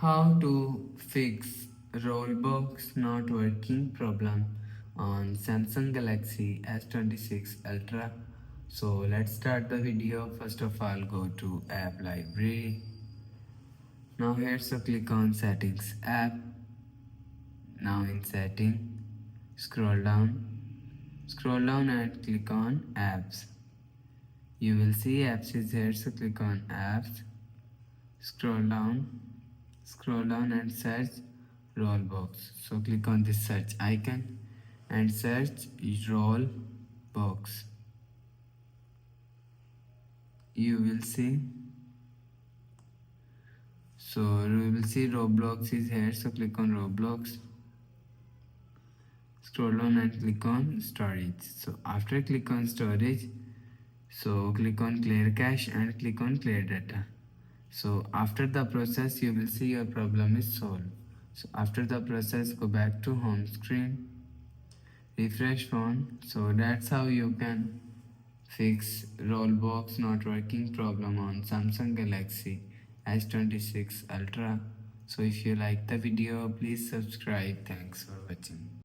How to fix Roblox not working problem on Samsung Galaxy S26 Ultra. So let's start the video. First of all, go to app library. Now here, so click on settings app. Now in setting, scroll down and click on apps. You will see apps is here, so click on apps. Scroll down and search Rollbox. So click on this search icon and search Rollbox. You will see. So you will see Roblox is here. So click on Roblox. Scroll down and click on storage. So after click on storage, so click on clear cache and click on clear data. So after the process, you will see your problem is solved. So after the process, go back to home screen, refresh phone. So that's how you can fix Rollbox not working problem on Samsung Galaxy S26 Ultra. So if you like the video, please subscribe. Thanks for watching.